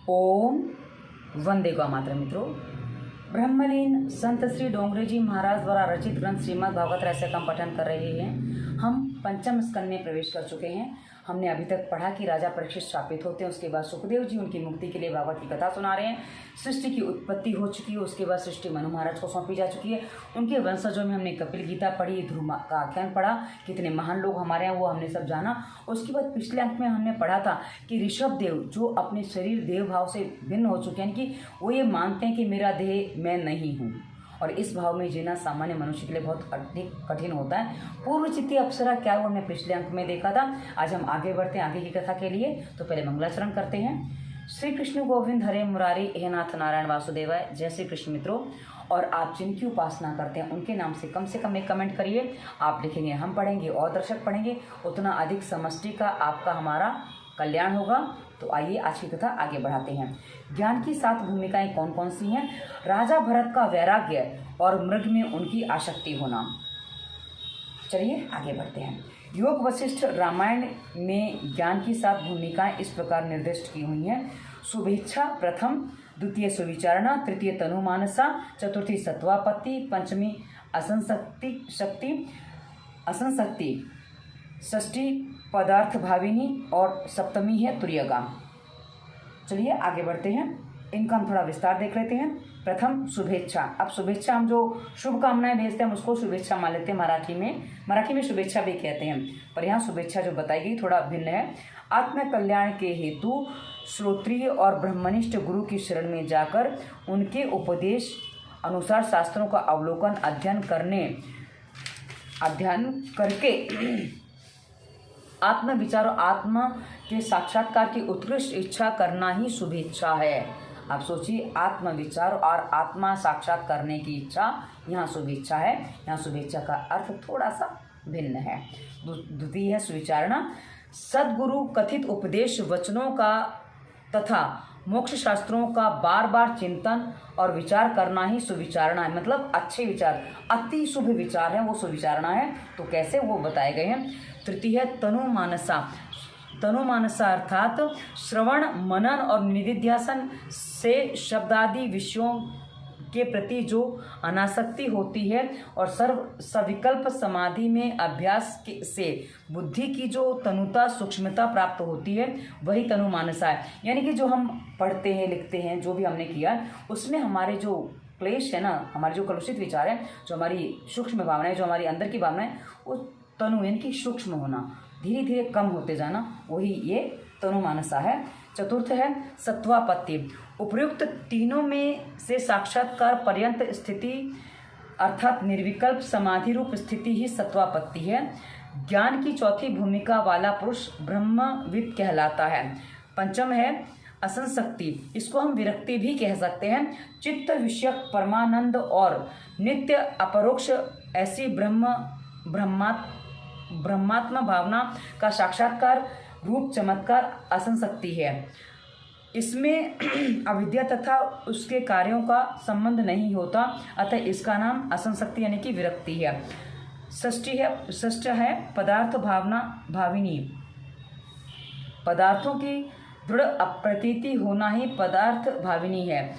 ओम वंदे गौ मातरम। मित्रों, ब्रह्मलीन संत श्री डोंगरे जी महाराज द्वारा रचित ग्रंथ श्रीमद् भागवत रहस्य का हम पठन कर रहे हैं। हम पंचम स्कंद में प्रवेश कर चुके हैं। हमने अभी तक पढ़ा कि राजा परीक्षित शापित होते हैं, उसके बाद सुखदेव जी उनकी मुक्ति के लिए भागवत की कथा सुना रहे हैं। सृष्टि की उत्पत्ति हो चुकी है, उसके बाद सृष्टि मनु महाराज को सौंपी जा चुकी है। उनके वंशजों में हमने कपिल गीता पढ़ी, ध्रुव का आख्यान पढ़ा, कितने महान लोग हमारे यहाँ वो हमने सब जाना। उसके बाद पिछले अंक में हमने पढ़ा था कि ऋषभ देव जो अपने शरीर देव भाव से भिन्न हो चुके हैं, यानी कि वो ये मानते हैं कि मेरा देह मैं नहीं हूँ, और इस भाव में जीना सामान्य मनुष्य के लिए बहुत अधिक कठिन होता है। पूर्व चित्ती अप्सरा क्या वो हमने पिछले अंक में देखा था। आज हम आगे बढ़ते हैं आगे की कथा के लिए। तो पहले मंगलाचरण करते हैं। श्री कृष्ण गोविंद हरे मुरारी हे नाथ नारायण वासुदेवाय। जय श्री कृष्ण। मित्रों, और आप जिनकी उपासना करते हैं उनके नाम से कम एक कमेंट करिए। आप लिखेंगे, हम पढ़ेंगे और दर्शक पढ़ेंगे, उतना अधिक समष्टि का आपका हमारा कल्याण होगा। तो आइए आज की कथा आगे बढ़ाते हैं। ज्ञान की 7 भूमिकाएं कौन कौन सी हैं? राजा भरत का वैराग्य और मृग में उनकी आसक्ति होना। चलिए आगे बढ़ते हैं। योग वशिष्ठ रामायण में ज्ञान की 7 भूमिकाएं इस प्रकार निर्दिष्ट की हुई हैं। शुभेच्छा प्रथम, द्वितीय सुविचारणा, तृतीय तनुमानसा, चतुर्थी सत्वापत्ति, पंचमी असंशक्ति, षष्ठी पदार्थ भाविनी और सप्तमी है तुर्यगा। चलिए आगे बढ़ते हैं। इनका हम थोड़ा विस्तार देख लेते हैं। प्रथम शुभेच्छा। अब शुभेच्छा हम जो शुभकामनाएं भेजते हैं हम उसको शुभेच्छा मान लेते हैं। मराठी में शुभेच्छा भी कहते हैं, पर यहाँ शुभेच्छा जो बताई गई थोड़ा भिन्न है। आत्म कल्याण के हेतु श्रोत्रिय और ब्रह्मनिष्ठ गुरु की शरण में जाकर उनके उपदेश अनुसार शास्त्रों का अवलोकन अध्ययन करके आत्म विचार और आत्मा के साक्षात्कार की उत्कृष्ट इच्छा करना ही शुभेच्छा है। आप सोचिए, आत्म विचार और आत्मा साक्षात करने की इच्छा यहाँ शुभेच्छा है। यहाँ शुभेच्छा का अर्थ थोड़ा सा भिन्न है। द्वितीय है सुविचारणा। सद्गुरु कथित उपदेश वचनों का तथा मोक्ष शास्त्रों का बार बार चिंतन और विचार करना ही सुविचारणा है। मतलब अच्छे विचार, अति शुभ विचार है वो सुविचारणा है। तो कैसे वो बताए गए हैं। तृतीय है तनुमानसा अर्थात श्रवण मनन और निधिध्यासन से शब्दादि विषयों के प्रति जो अनासक्ति होती है और सविकल्प समाधि में अभ्यास से बुद्धि की जो तनुता सूक्ष्मता प्राप्त होती है वही तनुमानसा है। यानी कि जो हम पढ़ते हैं लिखते हैं जो भी हमने किया उसमें हमारे जो क्लेश है ना, हमारे जो कलुषित विचार है, जो हमारी सूक्ष्म भावनाएं, जो हमारी अंदर की भावनाएं, वो तनु यानी कि सूक्ष्म होना, धीरे धीरे कम होते जाना, वही ये तनुमानसा है। चतुर्थ है सत्वापत्ति। उपर्युक्त तीनों में से साक्षात्कार पर्यंत स्थिति अर्थात निर्विकल्प समाधि रूप स्थिति ही सत्वापत्ति है। ज्ञान की चौथी भूमिका वाला पुरुष ब्रह्मविद कहलाता है। पंचम है असंशक्ति। इसको हम विरक्ति भी कह सकते हैं। चित्त विषयक परमानंद और नित्य अपरोक्ष ऐसी ब्रह्मात्मा भावना का साक्षात्कार रूप चमत्कार असंशक्ति है। इसमें अविद्या तथा उसके कार्यों का संबंध नहीं होता, अतः इसका नाम असंशक्ति यानी कि विरक्ति है। षष्ठ है पदार्थ भाविनी। पदार्थों की दृढ़ अप्रतीति होना ही पदार्थ भाविनी है।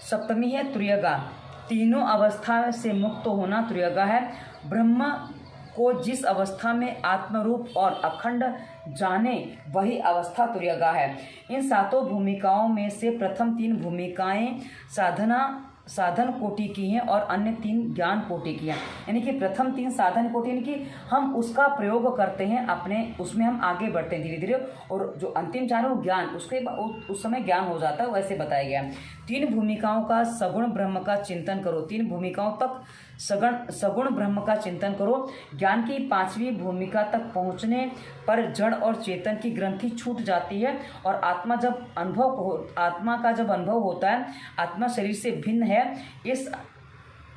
सप्तमी है तुर्यगा। तीनों अवस्था से मुक्त होना तुर्यगा है। ब्रह्म को जिस अवस्था में आत्मरूप और अखंड जाने वही अवस्था तुर्यगा है। इन 7 भूमिकाओं में से प्रथम 3 भूमिकाएं साधन कोटि की हैं और अन्य 3 ज्ञान कोटि की हैं। यानी कि प्रथम 3 साधन कोटि यानी कि हम उसका प्रयोग करते हैं अपने, उसमें हम आगे बढ़ते हैं धीरे धीरे, और जो अंतिम 4 है वो ज्ञान, उसके उस समय ज्ञान हो जाता है, वैसे बताया गया है। 3 भूमिकाओं का सगुण ब्रह्म का चिंतन करो। 3 भूमिकाओं तक सगुण ब्रह्म का चिंतन करो। ज्ञान की 5वीं भूमिका तक पहुँचने पर जड़ और चेतन की ग्रंथि छूट जाती है और आत्मा का जब अनुभव होता है, आत्मा शरीर से भिन्न है।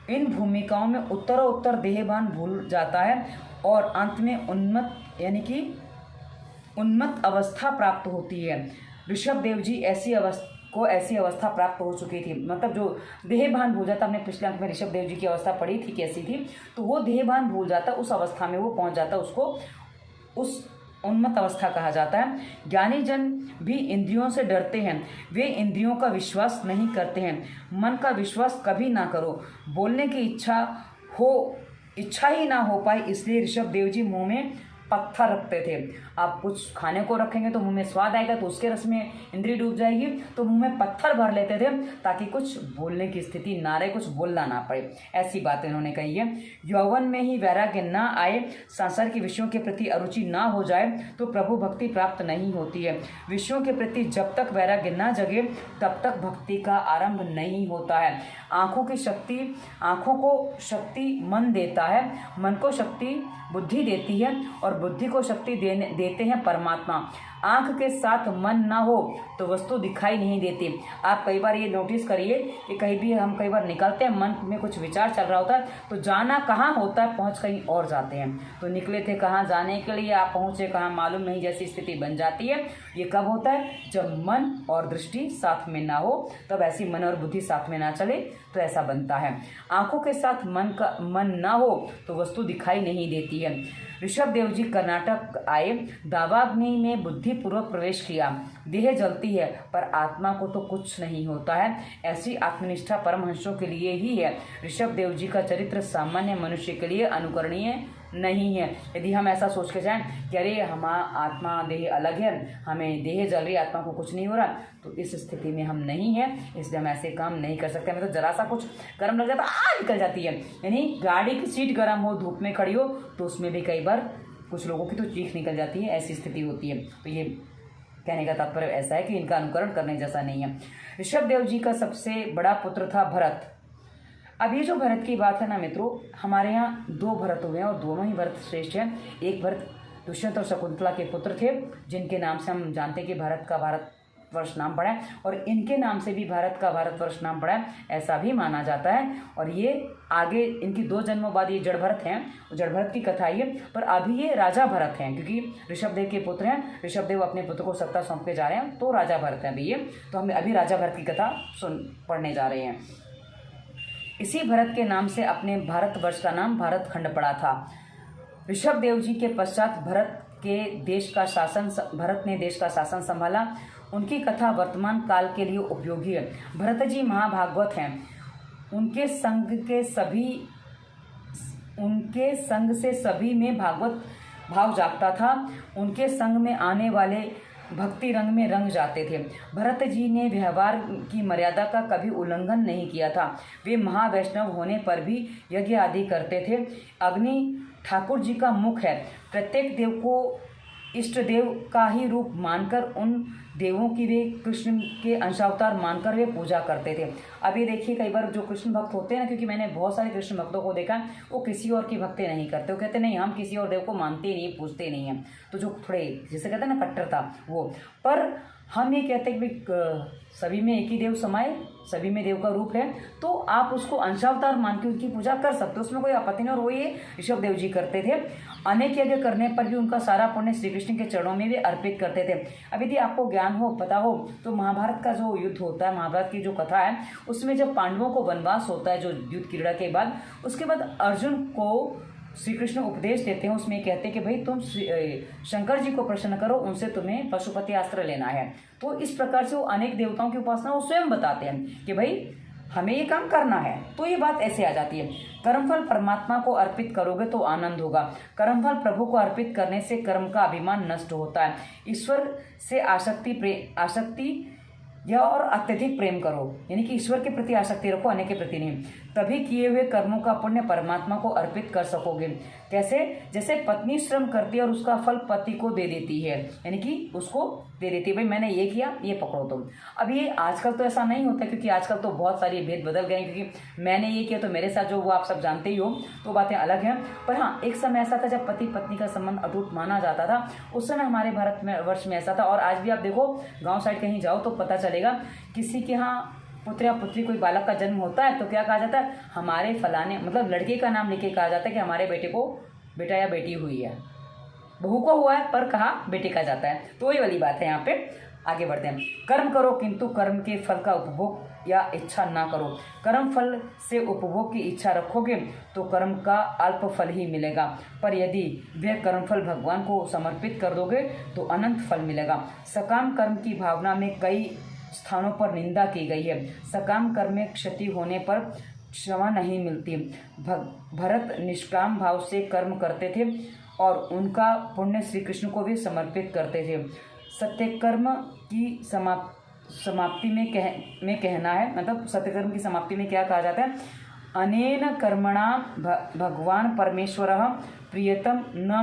इन भूमिकाओं में उत्तर देहभान भूल जाता है और अंत में उन्मत्त अवस्था प्राप्त होती है। ऋषभ देव जी ऐसी अवस्था प्राप्त हो चुकी थी। मतलब जो देहभान भूल जाता, हमने पिछले अंक में ऋषभ देव जी की अवस्था पढ़ी थी कैसी थी, तो वो देहभान भूल जाता, उस अवस्था में वो पहुंच जाता, उसको उस उन्मत्त अवस्था कहा जाता है। ज्ञानी जन भी इंद्रियों से डरते हैं, वे इंद्रियों का विश्वास नहीं करते हैं। मन का विश्वास कभी ना करो। बोलने की इच्छा ही ना हो पाई, इसलिए ऋषभ देव जी मुंह में पत्थर रखते थे। आप कुछ खाने को रखेंगे तो मुंह में स्वाद आएगा, तो उसके रस में इंद्री डूब जाएगी, तो मुंह में पत्थर भर लेते थे ताकि कुछ बोलने की स्थिति ना रहे, कुछ बोलना ना पड़े। ऐसी बात इन्होंने कही है। यौवन में ही वैराग्य ना आए, संसार के विषयों के प्रति अरुचि ना हो जाए तो प्रभु भक्ति प्राप्त नहीं होती है। विषयों के प्रति जब तक वैराग्य ना जगे तब तक भक्ति का आरंभ नहीं होता है। आँखों को शक्ति मन देता है, मन को शक्ति बुद्धि देती है, और बुद्धि को शक्ति देते हैं परमात्मा। आँख के साथ मन ना हो तो वस्तु दिखाई नहीं देती। आप कई बार ये नोटिस करिए कि हम कई बार निकलते हैं, मन में कुछ विचार चल रहा होता है, तो जाना कहाँ होता है, पहुँच कहीं और जाते हैं। तो निकले थे कहाँ जाने के लिए, आप पहुँचे कहाँ मालूम नहीं, जैसी स्थिति बन जाती है। ये कब होता है? जब मन और दृष्टि साथ में ना हो, तब ऐसी मन और बुद्धि साथ में ना चले तो ऐसा बनता है। आँखों के साथ मन ना हो तो वस्तु दिखाई नहीं देती है। ऋषभ देव जी कर्नाटक आए, दावाग्नि में बुद्धिपूर्वक प्रवेश किया। देह जलती है पर आत्मा को तो कुछ नहीं होता है। ऐसी आत्मनिष्ठा परमहंसों के लिए ही है। ऋषभ देव जी का चरित्र सामान्य मनुष्य के लिए अनुकरणीय नहीं है। यदि हम ऐसा सोच के जाएं कि अरे हमारा आत्मा देह अलग है, हमें देह जल रही, आत्मा को कुछ नहीं हो रहा, तो इस स्थिति में हम नहीं है, इसलिए हम ऐसे काम नहीं कर सकते। हमें तो जरा सा कुछ गर्म लग जाता निकल जाती है। यानी गाड़ी की सीट गर्म हो, धूप में खड़ी हो, तो उसमें भी कई बार कुछ लोगों की तो चीख निकल जाती है, ऐसी स्थिति होती है। तो ये कहने का तात्पर्य ऐसा है कि इनका अनुकरण करने जैसा नहीं है। ऋषभ देव जी का सबसे बड़ा पुत्र था भरत। अब ये जो भरत की बात है ना मित्रों, हमारे यहाँ 2 भरत हुए हैं और दोनों ही भरत श्रेष्ठ हैं। एक भरत दुष्यंत और शकुंतला के पुत्र थे, जिनके नाम से हम जानते हैं कि भारत का भारतवर्ष नाम पड़ा है, और इनके नाम से भी भारत का भारतवर्ष नाम पड़ा है, ऐसा भी माना जाता है। और ये आगे इनकी 2 जन्मों बाद ये जड़ भरत हैं, जड़ भरत की कथा ये, पर अभी ये राजा भरत हैं, क्योंकि ऋषभदेव के पुत्र हैं। ऋषभदेव अपने पुत्र को सत्ता सौंप के जा रहे हैं, तो राजा भरत हैं अभी ये। तो हम अभी राजा भरत की कथा पढ़ने जा रहे हैं। इसी भरत के नाम से अपने भारतवर्ष का नाम भारत खंड पड़ा था। ऋषभ देव जी के पश्चात भरत ने देश का शासन संभाला। उनकी कथा वर्तमान काल के लिए उपयोगी है। भरत जी महाभागवत हैं। उनके संग से सभी में भागवत भाव जागता था। उनके संग में आने वाले भक्ति रंग में रंग जाते थे। भरत जी ने व्यवहार की मर्यादा का कभी उल्लंघन नहीं किया था। वे महावैष्णव होने पर भी यज्ञ आदि करते थे। अग्नि ठाकुर जी का मुख है। प्रत्येक देव को इष्ट देव का ही रूप मानकर, उन देवों की वे कृष्ण के अंशावतार मानकर वे पूजा करते थे। अब ये देखिए, कई बार जो कृष्ण भक्त होते हैं ना, क्योंकि मैंने बहुत सारे कृष्ण भक्तों को देखा, वो किसी और की भक्ति नहीं करते। वो कहते नहीं, हम किसी और देव को मानते नहीं, पूजते नहीं हैं। तो जो थोड़े जिसे कहते हैं ना कट्टरता, वो। पर हम ये कहते हैं कि सभी में एक ही देव समाये, सभी में देव का रूप है, तो आप उसको अंशावतार मान के उनकी पूजा कर सकते हो, उसमें कोई आपत्ति नहीं। और वो ये ऋषभ देव जी करते थे। अनेक यज्ञ करने पर भी उनका सारा पुण्य श्री कृष्ण के चरणों में वे अर्पित करते थे। अब यदि आपको ज्ञान हो, पता हो, तो महाभारत का जो युद्ध होता है, महाभारत की जो कथा है, उसमें जब पांडवों को वनवास होता है, जो युद्ध क्रीड़ा के बाद, उसके बाद अर्जुन को श्री कृष्ण उपदेश देते हैं। उसमें कहते हैं कि भाई तुम शंकर जी को प्रसन्न करो, उनसे तुम्हें पशुपति अस्त्र लेना है। तो इस प्रकार से वो अनेक देवताओं की उपासना वो स्वयं बताते हैं कि भाई हमें ये काम करना है। तो ये बात ऐसे आ जाती है। कर्मफल परमात्मा को अर्पित करोगे तो आनंद होगा। कर्मफल प्रभु को अर्पित करने से कर्म का अभिमान नष्ट होता है। ईश्वर से आसक्ति या और अत्यधिक प्रेम करो, यानी कि ईश्वर के प्रति आसक्ति रखो, अन्य के प्रति नहीं। तभी किए हुए कर्मों का पुण्य परमात्मा को अर्पित कर सकोगे। कैसे? जैसे पत्नी श्रम करती है और उसका फल पति को दे देती है, यानी कि उसको दे देती है, भाई मैंने ये किया, ये पकड़ो तुम। अब ये आजकल तो ऐसा नहीं होता, क्योंकि आजकल तो बहुत सारी भेद बदल गए, क्योंकि मैंने ये किया तो मेरे साथ जो वो आप सब जानते ही हो, तो बातें अलग हैं। पर हाँ, एक समय ऐसा था जब पति पत्नी का संबंध अटूट माना जाता था। उस समय हमारे भारत में वर्ष में ऐसा था। और आज भी आप देखो, गाँव साइड कहीं जाओ तो पता चलेगा, किसी के यहाँ पुत्र या पुत्री कोई बालक का जन्म होता है तो क्या कहा जाता है, हमारे फलाने, मतलब लड़के का नाम लेके कहा जाता है कि हमारे बेटे को बेटा या बेटी हुई है। बहू को हुआ है पर कहा बेटे का जाता है। तो वही वाली बात है यहाँ पे। आगे बढ़ते हैं। कर्म करो किंतु कर्म के फल का उपभोग या इच्छा ना करो। कर्म फल से उपभोग की इच्छा रखोगे तो कर्म का अल्प फल ही मिलेगा, पर यदि वह कर्मफल भगवान को समर्पित कर दोगे तो अनंत फल मिलेगा। सकाम कर्म की भावना में कई स्थानों पर निंदा की गई है। सकाम कर्म में क्षति होने पर क्षमा नहीं मिलती। भरत निष्काम भाव से कर्म करते थे और उनका पुण्य श्री कृष्ण को भी समर्पित करते थे। सत्यकर्म की समाप्ति में कहना है, मतलब सत्यकर्म की समाप्ति में क्या कहा जाता है, अनेन कर्मणा भगवान परमेश्वर प्रियतम न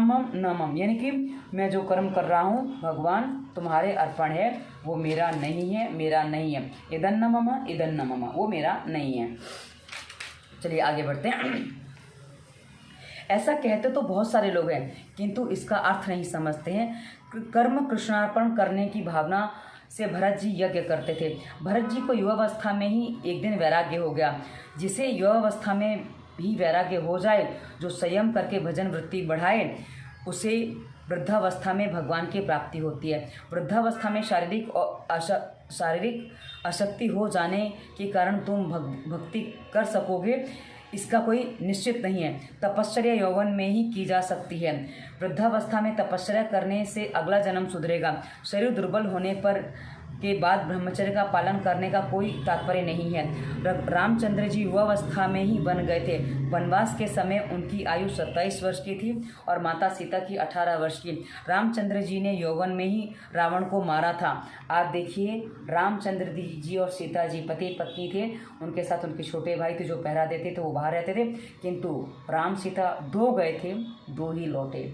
मम, यानी कि मैं जो कर्म कर रहा हूँ भगवान तुम्हारे अर्पण है, वो मेरा नहीं है, मेरा नहीं है। इदं न मम, वो मेरा नहीं है। चलिए आगे बढ़ते हैं। ऐसा कहते तो बहुत सारे लोग हैं किंतु इसका अर्थ नहीं समझते हैं। कर्म कृष्णार्पण करने की भावना से भरत जी यज्ञ करते थे। भरत जी को युवावस्था में ही एक दिन वैराग्य हो गया। जिसे युवावस्था में भी वैराग्य हो जाए, जो संयम करके भजन वृत्ति बढ़ाए, उसे वृद्धावस्था में भगवान की प्राप्ति होती है। वृद्धावस्था में शारीरिक अशक्ति हो जाने के कारण तुम भक्ति कर सकोगे, इसका कोई निश्चित नहीं है। तपश्चर्या यौवन में ही की जा सकती है। वृद्धावस्था में तपश्चर्या करने से अगला जन्म सुधरेगा। शरीर दुर्बल होने पर के बाद ब्रह्मचर्य का पालन करने का कोई तात्पर्य नहीं है। रामचंद्र जी युवावस्था में ही बन गए थे। वनवास के समय उनकी आयु 27 वर्ष की थी और माता सीता की 18 वर्ष की। रामचंद्र जी ने यौवन में ही रावण को मारा था। आप देखिए, रामचंद्र जी और सीता जी पति पत्नी थे, उनके साथ उनके छोटे भाई थे जो पहरा देते थे, वो बाहर रहते थे, किंतु राम सीता 2 गए थे, 2 ही लौटे।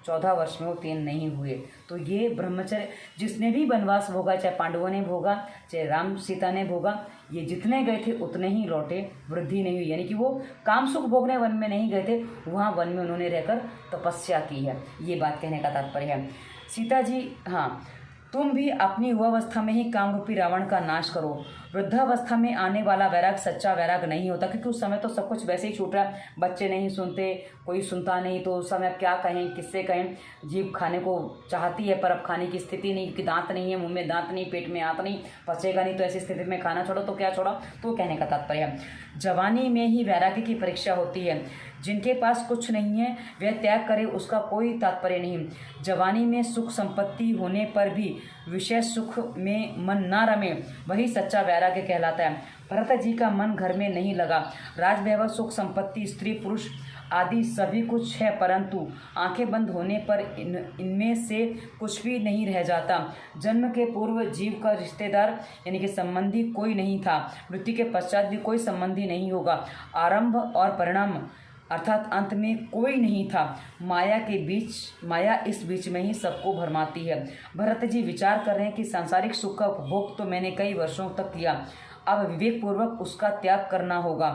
14 वर्ष में वो 3 नहीं हुए। तो ये ब्रह्मचर्य जिसने भी वनवास भोगा, चाहे पांडवों ने भोगा, चाहे राम सीता ने भोगा, ये जितने गए थे उतने ही लौटे, वृद्धि नहीं हुई। यानी कि वो काम सुख भोगने वन में नहीं गए थे, वहाँ वन में उन्होंने रहकर तपस्या की है। ये बात कहने का तात्पर्य है। सीता जी, हाँ, तुम भी अपनी युवावस्था में ही कामरूपी रावण का नाश करो। वृद्धावस्था में आने वाला वैराग सच्चा वैराग नहीं होता, क्योंकि उस समय तो सब कुछ वैसे ही छूट रहा है। बच्चे नहीं सुनते, कोई सुनता नहीं, तो उस समय क्या कहें, किससे कहें। जीभ खाने को चाहती है पर अब खाने की स्थिति नहीं, क्योंकि दांत नहीं है, मुंह में दांत नहीं, पेट में आंत नहीं, पचेगा नहीं, तो ऐसी स्थिति में खाना छोड़ो तो क्या छोड़ो। तो कहने का तात्पर्य है, जवानी में ही वैराग्य की परीक्षा होती है। जिनके पास कुछ नहीं है वह त्याग करे, उसका कोई तात्पर्य नहीं। जवानी में सुख संपत्ति होने पर भी विषय सुख में मन ना रमे, वही सच्चा वैराग्य कहलाता है। भरत जी का मन घर में नहीं लगा। राजवैभव, सुख संपत्ति, स्त्री पुरुष आदि सभी कुछ है, परंतु आंखें बंद होने पर इनमें से कुछ भी नहीं रह जाता। जन्म के पूर्व जीव का रिश्तेदार यानी कि संबंधी कोई नहीं था, मृत्यु के पश्चात भी कोई संबंधी नहीं होगा। आरंभ और परिणाम अर्थात अंत में कोई नहीं था। माया इस बीच में ही सबको भरमाती है। भरत जी विचार कर रहे हैं कि सांसारिक सुख का उपभोग तो मैंने कई वर्षों तक किया, अब विवेकपूर्वक उसका त्याग करना होगा।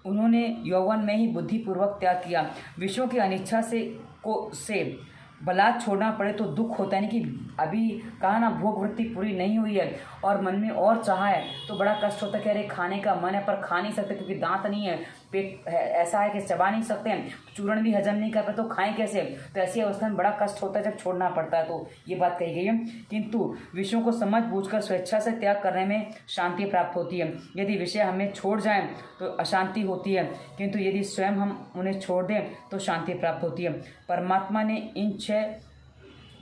उन्होंने यौवन में ही बुद्धिपूर्वक त्याग किया। विषयों की अनिच्छा से बलात् छोड़ना पड़े तो दुख होता है, कि अभी कहा ना, भोग वृत्ति पूरी नहीं हुई है और मन में और चाह है तो बड़ा कष्ट होता है कि अरे खाने का मन है पर खा नहीं सकते, क्योंकि दांत नहीं है, पेट है ऐसा है कि चबा नहीं सकते हैं, चूर्ण भी हजम नहीं कर पाते, तो खाएं कैसे। तो ऐसी अवस्था में बड़ा कष्ट होता है जब छोड़ना पड़ता है। तो ये बात कही गई है। किंतु विषयों को समझ बूझकर स्वेच्छा से त्याग करने में शांति प्राप्त होती है। यदि विषय हमें छोड़ जाएं तो अशांति होती है, किंतु यदि स्वयं हम उन्हें छोड़ दें तो शांति प्राप्त होती है। परमात्मा ने इन 6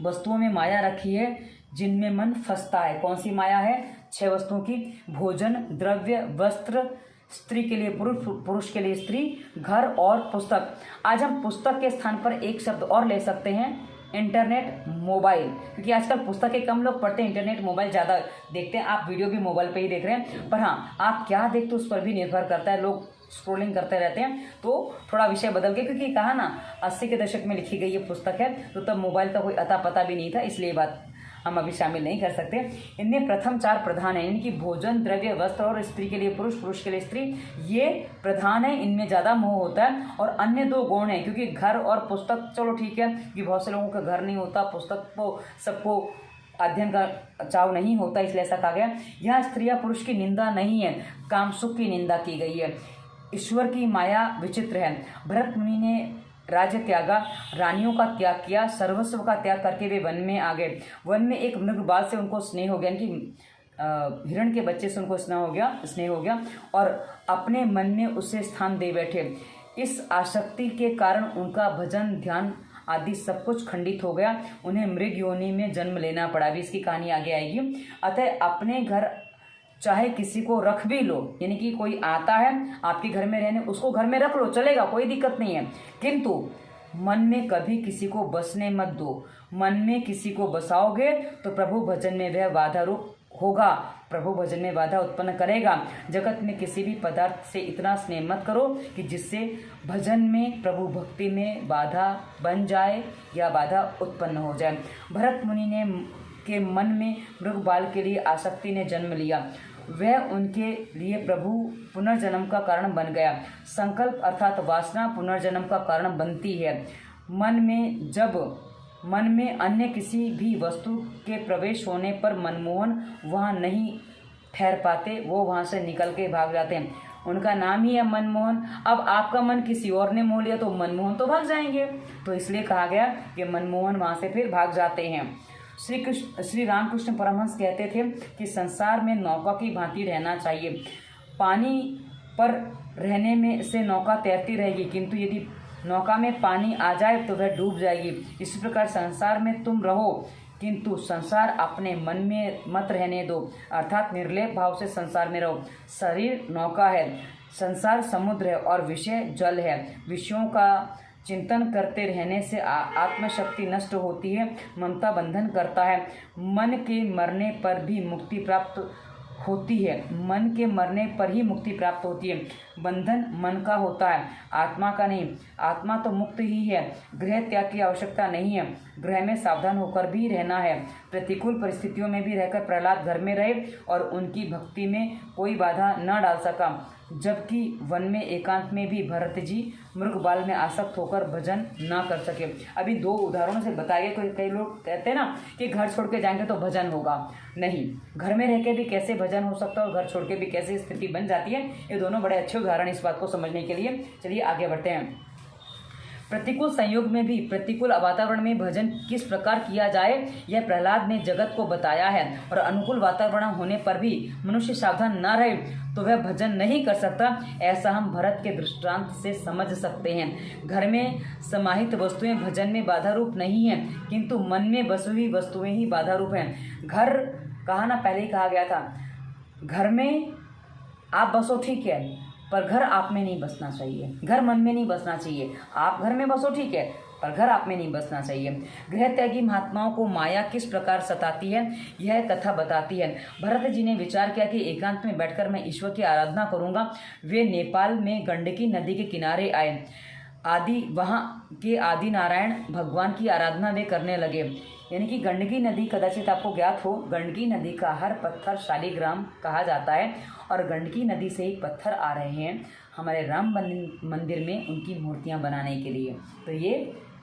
वस्तुओं में माया रखी है जिनमें मन फंसता है। कौन सी माया है? 6 वस्तुओं की, भोजन, द्रव्य, वस्त्र, स्त्री के लिए पुरुष, पुरुष के लिए स्त्री, घर और पुस्तक। आज हम पुस्तक के स्थान पर एक शब्द और ले सकते हैं, इंटरनेट, मोबाइल, क्योंकि आजकल पुस्तकें कम लोग पढ़ते हैं, इंटरनेट मोबाइल ज़्यादा देखते हैं। आप वीडियो भी मोबाइल पे ही देख रहे हैं, पर हाँ, आप क्या देखते उस पर भी निर्भर करता है। लोग स्क्रोलिंग करते रहते हैं, तो थोड़ा विषय बदल गया, क्योंकि कहा ना 80 के दशक में लिखी गई ये पुस्तक है, तो तब मोबाइल का कोई अता पता भी नहीं था, इसलिए बात हम अभी शामिल नहीं कर सकते। इनमें प्रथम 4 प्रधान हैं, यानी कि भोजन, द्रव्य, वस्त्र और स्त्री के लिए पुरुष, पुरुष के लिए स्त्री, ये प्रधान है, इनमें ज़्यादा मोह होता है। और अन्य 2 गौण हैं, क्योंकि घर और पुस्तक चलो ठीक है, क्योंकि बहुत से लोगों का घर नहीं होता, पुस्तक को सबको अध्ययन का चाव नहीं होता, इसलिए ऐसा कहा गया। यहाँ स्त्री या पुरुष की निंदा नहीं है, काम सुख की निंदा की गई है। ईश्वर की माया विचित्र है। भरत मुनि ने राज्य त्यागा, रानियों का त्याग किया, सर्वस्व का त्याग करके वे वन में आ गए। वन में एक मृग बाल से उनको स्नेह हो गया, यानी हिरण के बच्चे से उनको स्नेह हो गया और अपने मन में उसे स्थान दे बैठे। इस आसक्ति के कारण उनका भजन, ध्यान आदि सब कुछ खंडित हो गया। उन्हें मृग योनि में जन्म लेना पड़ा। अभी इसकी कहानी आगे आएगी। अतः अपने घर चाहे किसी को रख भी लो, यानी कि कोई आता है आपके घर में रहने, उसको घर में रख लो, चलेगा, कोई दिक्कत नहीं है, किंतु मन में कभी किसी को बसने मत दो। मन में किसी को बसाओगे तो प्रभु भजन में वह बाधा रूप होगा, प्रभु भजन में बाधा उत्पन्न करेगा। जगत में किसी भी पदार्थ से इतना स्नेह मत करो कि जिससे भजन में, प्रभु भक्ति में बाधा बन जाए या बाधा उत्पन्न हो जाए। भरत मुनि ने के मन में मृग बाल के लिए आसक्ति ने जन्म लिया। वह उनके लिए प्रभु पुनर्जन्म का कारण बन गया। संकल्प अर्थात वासना पुनर्जन्म का कारण बनती है। मन में अन्य किसी भी वस्तु के प्रवेश होने पर मनमोहन वहाँ नहीं ठहर पाते, वो वहाँ से निकल के भाग जाते हैं। उनका नाम ही है मनमोहन। अब आपका मन किसी और ने मोह लिया तो मनमोहन तो भाग जाएंगे, तो इसलिए कहा गया कि मनमोहन वहाँ से फिर भाग जाते हैं। श्री रामकृष्ण परमहंस कहते थे कि संसार में नौका की भांति रहना चाहिए। पानी पर रहने में से नौका तैरती रहेगी, किंतु यदि नौका में पानी आ जाए तो वह डूब जाएगी। इसी प्रकार संसार में तुम रहो, किंतु संसार अपने मन में मत रहने दो, अर्थात निर्लेप भाव से संसार में रहो। शरीर नौका है, संसार समुद्र है और विषय जल है। विषयों का चिंतन करते रहने से आत्मशक्ति नष्ट होती है, ममता बंधन करता है। मन के मरने पर भी मुक्ति प्राप्त होती है, मन के मरने पर ही मुक्ति प्राप्त होती है। बंधन मन का होता है, आत्मा का नहीं। आत्मा तो मुक्त ही है, गृह त्याग की आवश्यकता नहीं है। गृह में सावधान होकर भी रहना है। प्रतिकूल परिस्थितियों में भी रहकर प्रहलाद घर में रहे और उनकी भक्ति में कोई बाधा न डाल सका, जबकि वन में एकांत में भी भरत जी मृग बाल में आसक्त होकर भजन ना कर सके। अभी दो उदाहरणों से बताया गया। कई लोग कहते हैं ना कि घर छोड़ के जाएंगे तो भजन होगा, नहीं, घर में रह के भी कैसे भजन हो सकता है और घर छोड़ के भी कैसे स्थिति बन जाती है, ये दोनों बड़े अच्छे उदाहरण इस बात को समझने के लिए। चलिए आगे बढ़ते हैं। प्रतिकूल संयोग में भी, प्रतिकूल वातावरण में भजन किस प्रकार किया जाए यह प्रहलाद ने जगत को बताया है। और अनुकूल वातावरण होने पर भी मनुष्य सावधान न रहे तो वह भजन नहीं कर सकता, ऐसा हम भरत के दृष्टांत से समझ सकते हैं। घर में समाहित वस्तुएं भजन में बाधा रूप नहीं है, किंतु मन में बसी हुई वस्तुएं ही बाधा रूप हैं। घर कहा ना, पहले ही कहा गया था, घर में आप बसो ठीक है, पर घर आप में नहीं बसना चाहिए। घर मन में नहीं बसना चाहिए। आप घर में बसो ठीक है, पर घर आप में नहीं बसना चाहिए। गृह त्यागी महात्माओं को माया किस प्रकार सताती है यह कथा बताती है। भरत जी ने विचार किया कि एकांत में बैठकर मैं ईश्वर की आराधना करूंगा। वे नेपाल में गंडकी नदी के किनारे आए। वहाँ के आदि नारायण भगवान की आराधना वे करने लगे। यानी कि गंडकी नदी, कदाचित आपको ज्ञात हो, गंडकी नदी का हर पत्थर शालिग्राम कहा जाता है और गंडकी नदी से ही पत्थर आ रहे हैं हमारे राम मंदिर में उनकी मूर्तियां बनाने के लिए। तो ये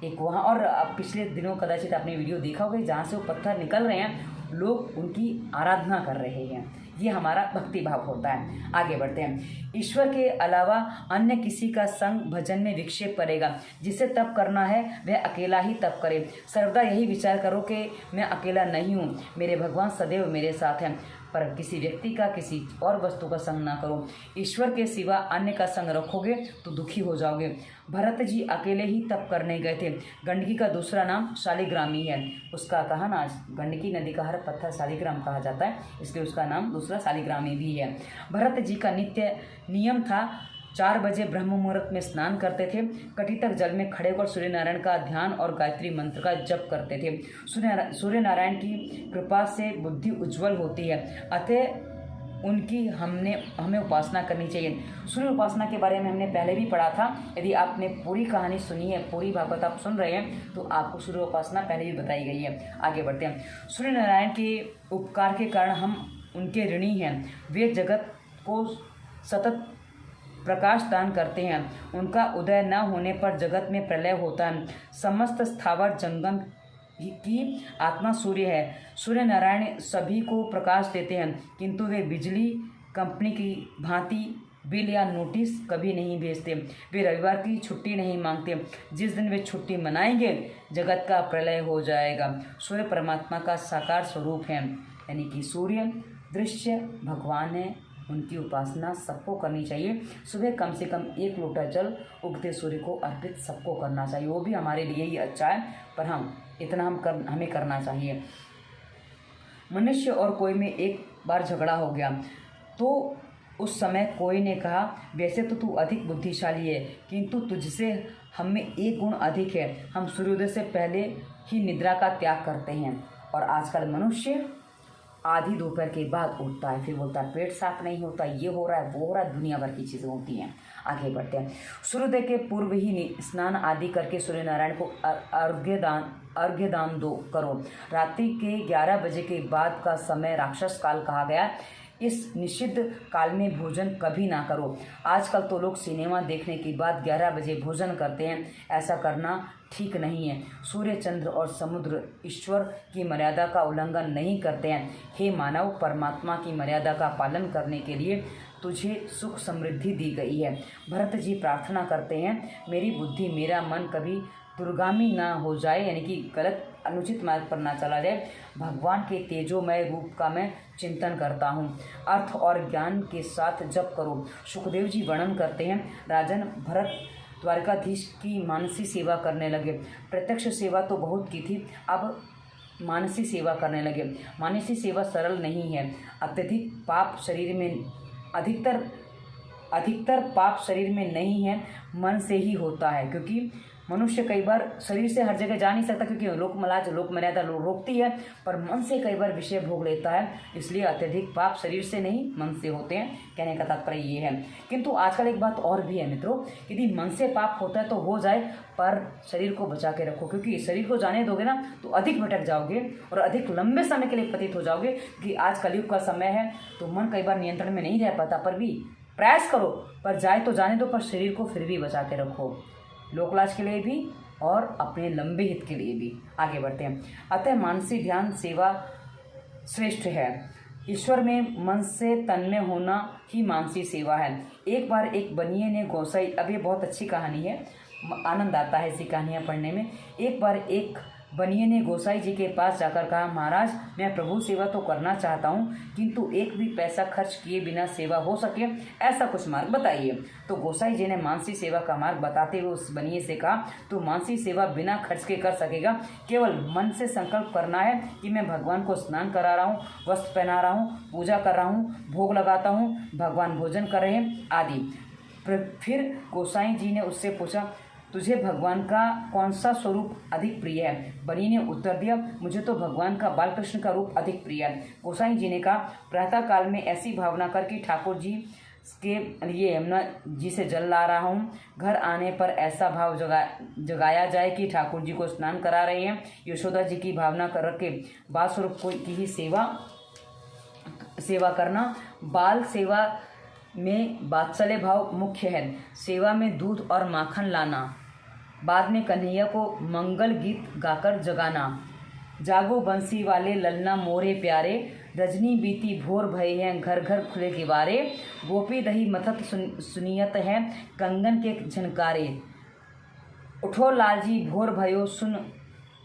एक वहाँ, और पिछले दिनों कदाचित आपने वीडियो देखा होगा जहाँ से वो पत्थर निकल रहे हैं, लोग उनकी आराधना कर रहे हैं। ये हमारा भक्ति भाव होता है। आगे बढ़ते हैं। ईश्वर के अलावा अन्य किसी का संग भजन में विक्षेप करेगा। जिसे तप करना है वह अकेला ही तप करे। सर्वदा यही विचार करो कि मैं अकेला नहीं हूँ, मेरे भगवान सदैव मेरे साथ हैं। पर किसी व्यक्ति का, किसी और वस्तु का संग ना करो। ईश्वर के सिवा अन्य का संग रखोगे तो दुखी हो जाओगे। भरत जी अकेले ही तप करने गए थे। गंडकी का दूसरा नाम शालिग्रामी है। उसका कहा ना, गंडकी नदी का हर पत्थर शालिग्राम कहा जाता है, इसलिए उसका नाम दूसरा शालिग्रामी भी है। भरत जी का नित्य नियम था 4 बजे ब्रह्म मुहूर्त में स्नान करते थे। कटी तक जल में खड़े होकर सूर्य नारायण का ध्यान और गायत्री मंत्र का जप करते थे। सूर्य नारायण की कृपा से बुद्धि उज्जवल होती है, अतः उनकी हमें उपासना करनी चाहिए। सूर्य उपासना के बारे में हमने पहले भी पढ़ा था। यदि आपने पूरी कहानी सुनी है, पूरी भागवत आप सुन रहे हैं, तो आपको सूर्य उपासना पहले भी बताई गई है। आगे बढ़ते हैं। सूर्य नारायण के उपकार के कारण हम उनके ऋणी हैं। वे जगत को सतत प्रकाश दान करते हैं। उनका उदय न होने पर जगत में प्रलय होता है। समस्त स्थावर जंगम की आत्मा सूर्य है। सूर्य नारायण सभी को प्रकाश देते हैं, किंतु वे बिजली कंपनी की भांति बिल या नोटिस कभी नहीं भेजते। वे रविवार की छुट्टी नहीं मांगते। जिस दिन वे छुट्टी मनाएंगे जगत का प्रलय हो जाएगा। सूर्य परमात्मा का साकार स्वरूप है, यानी कि सूर्य दृश्य भगवान है। उनकी उपासना सबको करनी चाहिए। सुबह कम से कम 1 लोटा जल उगते सूर्य को अर्पित सबको करना चाहिए। वो भी हमारे लिए ही अच्छा है, पर इतना हमें करना चाहिए। मनुष्य और कोई में एक बार झगड़ा हो गया तो उस समय कोई ने कहा, वैसे तो तू अधिक बुद्धिशाली है, किंतु तुझसे हम में एक गुण अधिक है। हम सूर्योदय से पहले ही निद्रा का त्याग करते हैं, और आजकल मनुष्य आधी दोपहर के बाद उठता है, फिर बोलता है पेट साफ नहीं होता, ये हो रहा है वो हो रहा है, दुनिया भर की चीज़ें होती हैं। आगे बढ़ते हैं। सूर्योदय के पूर्व ही स्नान आदि करके सूर्य नारायण को अर्घ्य दान करो। रात्रि के 11 बजे के बाद का समय राक्षस काल कहा गया। इस निषिद्ध काल में भोजन कभी ना करो। आजकल तो लोग सिनेमा देखने के बाद 11 बजे भोजन करते हैं। ऐसा करना ठीक नहीं है। सूर्य, चंद्र और समुद्र ईश्वर की मर्यादा का उल्लंघन नहीं करते हैं। हे मानव, परमात्मा की मर्यादा का पालन करने के लिए तुझे सुख समृद्धि दी गई है। भरत जी प्रार्थना करते हैं, मेरी बुद्धि मेरा मन कभी दुर्गामी ना हो जाए, यानी कि गलत अनुचित मार्ग पर ना चला जाए। भगवान के तेजोमय रूप का मैं चिंतन करता हूँ। अर्थ और ज्ञान के साथ जप करो। सुखदेव जी वर्णन करते हैं, राजन भरत द्वारकाधीश की मानसी सेवा करने लगे। प्रत्यक्ष सेवा तो बहुत की थी, अब मानसी सेवा करने लगे। मानसी सेवा सरल नहीं है। अत्यधिक पाप शरीर में अधिकतर पाप शरीर में नहीं है, मन से ही होता है। क्योंकि मनुष्य कई बार शरीर से हर जगह जा नहीं सकता, क्योंकि लोक मर्यादा रोकती है, पर मन से कई बार विषय भोग लेता है। इसलिए अत्यधिक पाप शरीर से नहीं मन से होते हैं, कहने का तात्पर्य ये है। किंतु आजकल एक बात और भी है मित्रों, यदि मन से पाप होता है तो हो जाए, पर शरीर को बचा के रखो। क्योंकि शरीर को जाने दोगे ना तो अधिक भटक जाओगे और अधिक लंबे समय के लिए पतित हो जाओगे। क्योंकि आज कलयुग का समय है तो मन कई बार नियंत्रण में नहीं रह पाता, पर भी प्रयास करो, पर जाए तो जाने दो, पर शरीर को फिर भी बचा के रखो, लोकलाज के लिए भी और अपने लंबे हित के लिए भी। आगे बढ़ते हैं। अतः मानसिक ध्यान सेवा श्रेष्ठ है। ईश्वर में मन से तन्मय होना ही मानसी सेवा है। एक बार एक बनिए ने गोसाई, अब ये बहुत अच्छी कहानी है, आनंद आता है ऐसी कहानियाँ पढ़ने में। एक बार एक बनिए ने गोसाई जी के पास जाकर कहा, महाराज मैं प्रभु सेवा तो करना चाहता हूँ, किंतु एक भी पैसा खर्च किए बिना सेवा हो सके, ऐसा कुछ मार्ग बताइए। तो गोसाई जी ने मानसी सेवा का मार्ग बताते हुए उस बनिए से कहा, तो मानसी सेवा बिना खर्च के कर सकेगा। केवल मन से संकल्प करना है कि मैं भगवान को स्नान करा रहा हूँ, वस्त्र पहना रहा हूँ, पूजा कर रहा हूँ, भोग लगाता हूँ, भगवान भोजन कर रहे हैं आदि। फिर गोसाई जी ने उससे पूछा, तुझे भगवान का कौन सा स्वरूप अधिक प्रिय है? बनी ने उत्तर दिया, मुझे तो भगवान का बालकृष्ण का रूप अधिक प्रिय है। गोसाई जी ने कहा, प्रातः काल में ऐसी भावना कर कि ठाकुर जी के लिए यमुना जी से जल ला रहा हूँ, घर आने पर ऐसा भाव जगाया जाए कि ठाकुर जी को स्नान करा रहे हैं। यशोदा जी की भावना कर के बाल स्वरूप की ही सेवा करना। बाल सेवा में वात्सल्य भाव मुख्य है। सेवा में दूध और माखन लाना, बाद में कन्हैया को मंगल गीत गाकर जगाना। जागो बंसी वाले ललना मोरे प्यारे, रजनी बीती भोर भये हैं घर घर खुले किवारे। गोपी दही मथत सुनियत है कंगन के झनकारे। उठो लालजी भोर भयो सुन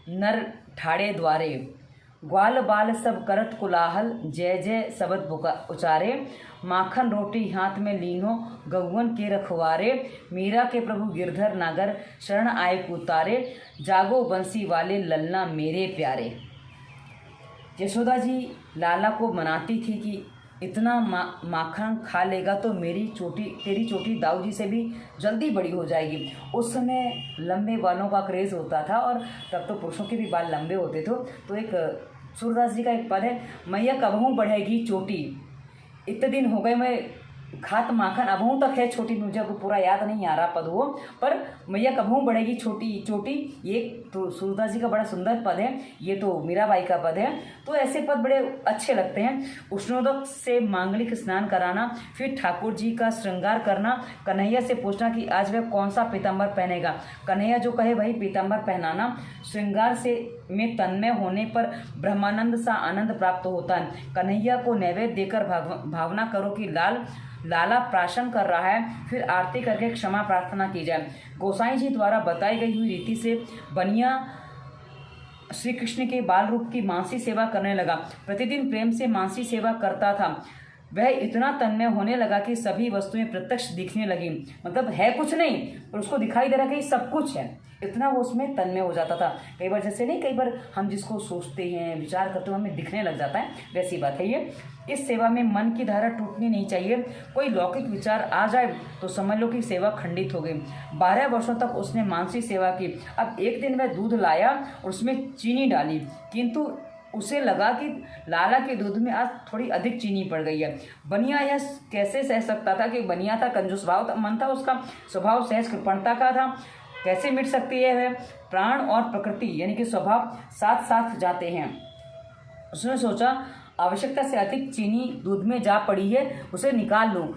नर ठाड़े द्वारे। ग्वाल बाल सब करत कुलाहल, जय जय शब्द उचारे। माखन रोटी हाथ में लीनो गौवन के रखवारे। मीरा के प्रभु गिरधर नागर शरण आए पुतारे। जागो बंसी वाले ललना मेरे प्यारे। यशोदा जी लाला को मनाती थी कि इतना माखन खा लेगा तो तेरी चोटी दाऊ जी से भी जल्दी बड़ी हो जाएगी। उस समय लंबे बालों का क्रेज़ होता था और तब तो पुरुषों के भी बाल लंबे होते थे। तो एक सूरदास जी का एक पद है, मैया कबहू बढ़ेगी चोटी। इतने दिन हो गए मैं खात माखन, अबहू तक है छोटी, मुझे पूरा याद नहीं आ रहा पद वो, पर मैया कबहू बढ़ेगी छोटी चोटी। ये तो सूरदास जी का बड़ा सुंदर पद है, ये तो मीराबाई का पद है। तो ऐसे पद बड़े अच्छे लगते हैं। उष्णोदक से मांगलिक स्नान कराना, फिर ठाकुर जी का श्रृंगार करना। कन्हैया से पूछना कि आज वह कौन सा पीताम्बर पहनेगा, कन्हैया जो कहे वही पीताम्बर पहनाना। श्रृंगार से में तन्मय होने पर ब्रह्मानंद सा आनंद प्राप्त होता है। कन्हैया को नैवेद्य देकर भावना करो कि लाला प्राशन कर रहा है, फिर आरती करके क्षमा प्रार्थना की जाए। गोसाई जी द्वारा बताई गई हुई रीति से बनिया श्री कृष्ण के बाल रूप की मानसी सेवा करने लगा। प्रतिदिन प्रेम से मानसी सेवा करता था। वह इतना तन्मय होने लगा कि सभी वस्तुएं प्रत्यक्ष दिखने लगी, मतलब है कुछ नहीं पर उसको दिखाई दे रहा कि सब कुछ है, इतना वो उसमें तन्मय हो जाता था। कई बार जैसे नहीं, कई बार हम जिसको सोचते हैं, विचार करते हैं, हमें दिखने लग जाता है, वैसी बात है ये। इस सेवा में मन की धारा टूटनी नहीं चाहिए। कोई लौकिक विचार आ जाए तो समझ लो कि सेवा खंडित हो गई। 12 वर्षों तक उसने मानसी सेवा की। अब एक दिन वह दूध लाया और उसमें चीनी डाली, किंतु उसे लगा कि लाला के दूध में आज थोड़ी अधिक चीनी पड़ गई है। बनिया यह कैसे सह सकता था कि बनिया था, कंजूस मन था उसका, स्वभाव सहज कृपणता का था। कैसे मिट सकती है वह? प्राण और प्रकृति यानी कि स्वभाव साथ साथ जाते हैं। उसने सोचा आवश्यकता से अधिक चीनी दूध में जा पड़ी है, उसे निकाल लूँ,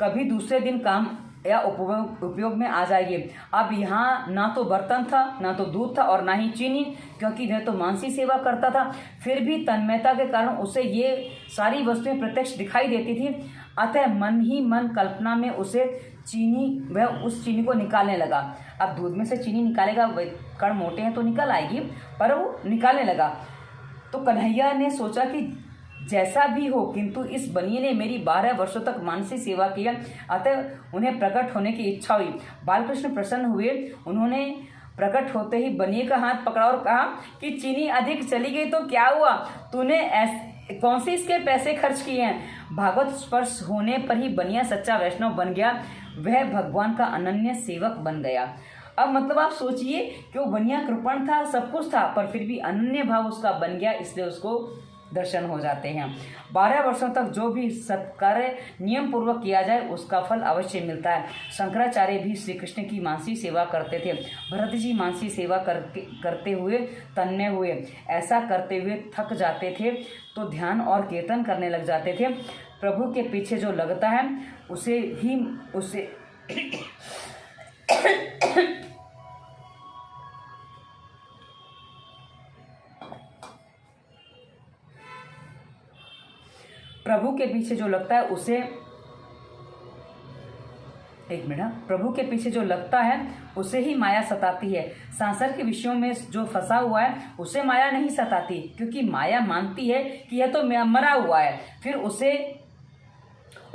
कभी दूसरे दिन काम या उपयोग में आ जाएगी। अब यहाँ ना तो बर्तन था, ना तो दूध था और ना ही चीनी, क्योंकि वह तो मानसी सेवा करता था। फिर भी तन्मयता के कारण उसे ये सारी वस्तुएं प्रत्यक्ष दिखाई देती थी। अतः मन ही मन कल्पना में वह उस चीनी को निकालने लगा। अब दूध में से चीनी निकालेगा, कण मोटे हैं तो निकल आएगी, पर वो निकालने लगा। तो कन्हैया ने सोचा कि जैसा भी हो, किंतु इस बनिए ने मेरी 12 वर्षों तक मानसी सेवा की, अतः उन्हें प्रकट होने की इच्छा हुई। बालकृष्ण प्रसन्न हुए। उन्होंने प्रकट होते ही बनिए का हाथ पकड़ा और कहा कि चीनी अधिक चली गई तो क्या हुआ, तूने कौन से इसके पैसे खर्च किए हैं। भागवत स्पर्श होने पर ही बनिया सच्चा वैष्णव बन गया। वह भगवान का अनन्य सेवक बन गया। अब मतलब आप सोचिए कि वो बनिया कृपण था, सब कुछ था, पर फिर भी अनन्य भाव उसका बन गया, इसलिए उसको दर्शन हो जाते हैं। 12 वर्षों तक जो भी सत्कार्य नियम पूर्वक किया जाए उसका फल अवश्य मिलता है। शंकराचार्य भी श्री कृष्ण की मानसी सेवा करते थे। भरत जी मानसी सेवा करते हुए तन्मय हुए। ऐसा करते हुए थक जाते थे तो ध्यान और कीर्तन करने लग जाते थे। प्रभु के पीछे जो लगता है उसे प्रभु के पीछे जो लगता है उसे ही माया सताती है। सांसार के विषयों में जो फंसा हुआ है उसे माया नहीं सताती, क्योंकि माया मानती है कि यह तो मरा हुआ है, फिर उसे